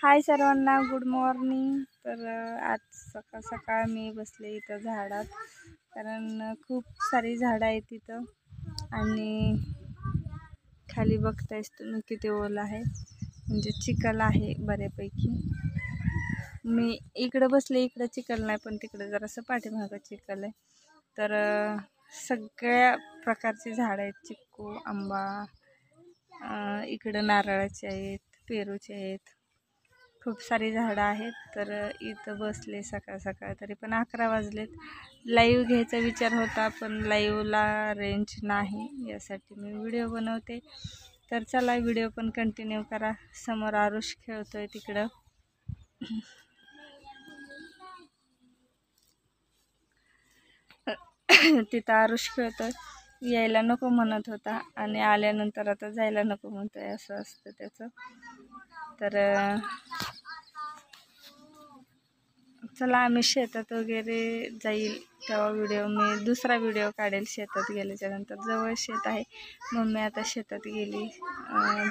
हाय सर्वांना, good morning. तर आज सकाळ सकाळ मी बसले इथं झाडात, कारण खूप सारी झाडं आहेत तिथं आणि खाली बघतायस तुम्ही किती ओल आहे, म्हणजे चिखल आहे बऱ्यापैकी. मी इकडं बसले, इकडं चिखल नाही पण तिकडं जरासं पाठीमागं चिखल आहे. तर सगळ्या प्रकारची झाडं आहेत, चिक्कू, आंबा, इकडं नारळाचे आहेत, पेरूचे आहेत, खूप सारी झाडं आहेत. तर इथं बसले सकाळ सकाळ, तरी पण 11 वाजलेत. लाईव्ह घ्यायचा विचार होता पण लाईव्हला रेंज नाही, यासाठी मी व्हिडिओ बनवते. तर चला व्हिडिओ पण कंटिन्यू करा. समोर आरुष खेळतोय तिकडं. तिथं आरुष खेळतोय, यायला नको म्हणत होता आणि आल्यानंतर आता जायला नको म्हणतोय, असं असतं त्याचं. तर चला आम्ही शेतात वगैरे जाईल तेव्हा व्हिडिओ, मी दुसरा व्हिडिओ काढेल शेतात गेल्याच्या नंतर. जवळ शेत आहे, मम्मी आता शेतात गेली,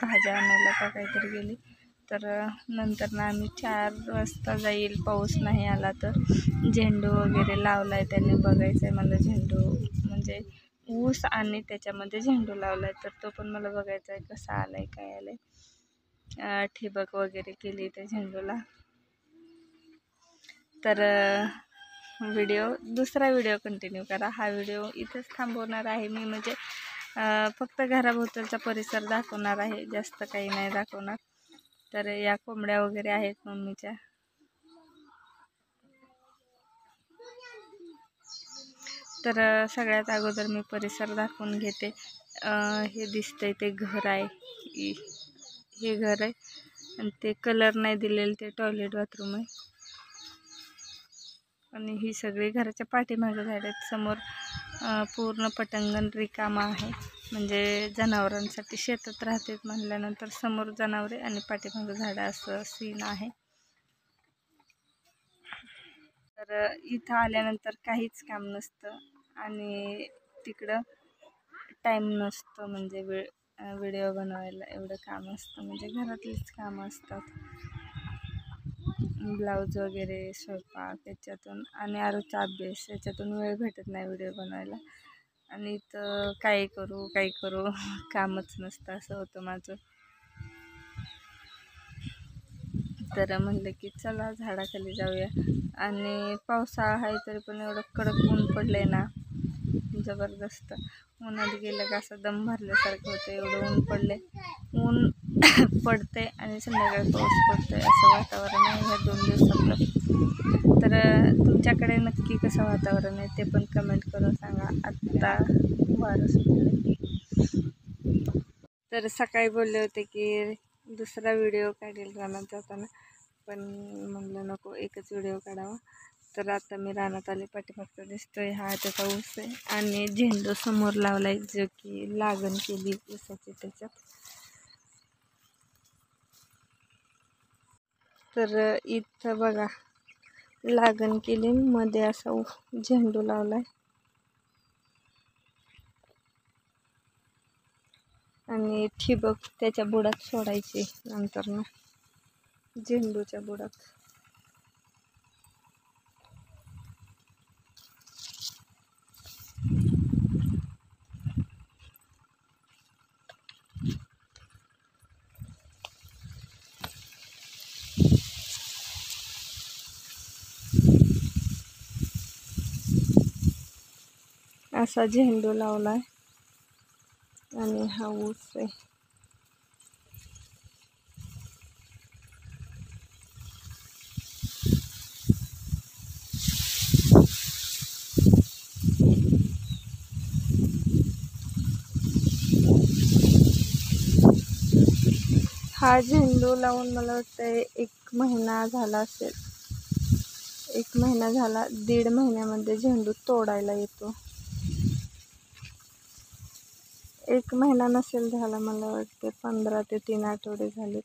भाज्या आणायला का काहीतरी गेली. तर नंतर ना आम्ही 4 वाजता जाईल, पाऊस नाही आला तर. झेंडू वगैरे लावला आहे त्यांनी, बघायचं आहे मला झेंडू, म्हणजे ऊस आणि त्याच्यामध्ये झेंडू लावला आहे, तर तो पण मला बघायचा आहे कसा आला आहे, काय आलं आहे. ठिबक वगैरे केली त्या झेंडूला. तर दुसरा व्हिडिओ कंटिन्यू करा. हा व्हिडिओ इथंच थांबवणार आहे मी, म्हणजे फक्त घराभोवतालचा परिसर दाखवणार आहे, जास्त काही नाही दाखवणार. तर या कोंबड्या वगैरे आहेत मम्मीच्या. तर सगळ्यात अगोदर मी परिसर दाखवून घेते. हे दिसतंय ते घर आहे, हे घर आहे आणि ते कलर नाही दिलेलं ते टॉयलेट बाथरूम आहे. आणि ही सगळी घराच्या पाठीमागे झाड आहेत. समोर पूर्ण पटांगण रिकामा आहे, म्हणजे जनावरांसाठी शेतात राहते म्हणल्यानंतर समोर जनावरे आणि पाठीमागे झाडं, असं सीन आहे. तर इथं आल्यानंतर काहीच काम नसतं आणि तिकडं टाईम नसतो, म्हणजे व्हिडिओ बनवायला एवढं काम असतं, म्हणजे घरातलीच कामं असतात, ब्लाऊज वगैरे, स्वयंपाक, याच्यातून आणि आरोचा अभ्यास, याच्यातून वेळ भेटत नाही व्हिडिओ बनवायला. आणि इथं काही करू कामच नसतं, असं होतं माझं. तर म्हणलं की चला झाडाखाली जाऊया. आणि पावसाळा आहे तरी पण एवढं कडक ऊन पडले ना, जबरदस्त. उन्हात गेलं का असं दम भरल्यासारखं होतं, एवढं ऊन पडले. ऊन पडते आणि संध्याकाळी पाऊस पडतोय, असं वातावरण आहे ह्या 2 दिवसातलं. तर तुमच्याकडे नक्की कसं वातावरण आहे ते पण कमेंट करून सांगा. आत्ता वारं सुटले. तर सकाळी बोलले होते की दुसरा व्हिडिओ काढेल रानात जाताना, पण म्हणलं नको, एकच व्हिडिओ काढावा. तर आता मी रानात आले, पाठीमागचा दिसतोय हा त्याचा ऊस आहे आणि झेंडू समोर लावलाय, जो की लागण केली ऊसाची त्याच्यात. तर इथं बघा लागण केली, मध्ये असा झेंडू लावलाय आणि ठिबक त्याच्या बुडात सोडायची नंतर ना, झेंडूच्या बुडात. असा झेंडू लावलाय आणि हा ऊस आहे. हा झेंडू लावून मला वाटतं 1 महिना झाला असेल. 1 महिना झाला, 1.5 महिन्यामध्ये झेंडू तोडायला येतो. 1 महिना नसेल झाला, मला वाटते 15 ते 3 आठवडे झालेत,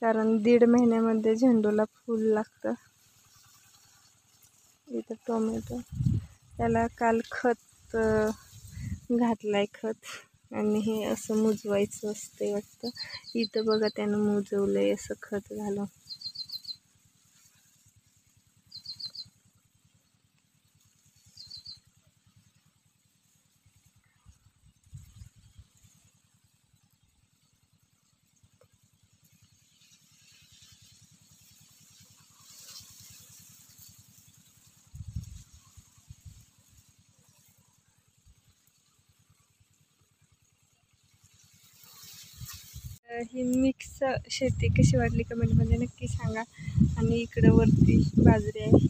कारण 1.5 महिन्यामध्ये झेंडूला फूल लागतं. इथं टोमॅटो, त्याला काल खत घातलाय, खत आणि हे असं मुजवायचं असते वाटतं. इथं बघा त्यानं मुजवलंय असं खत घालून. ही मिक्स शेती कशी वाटली कमेंटमध्ये नक्की सांगा. आणि इकडं वरती बाजरी आहे.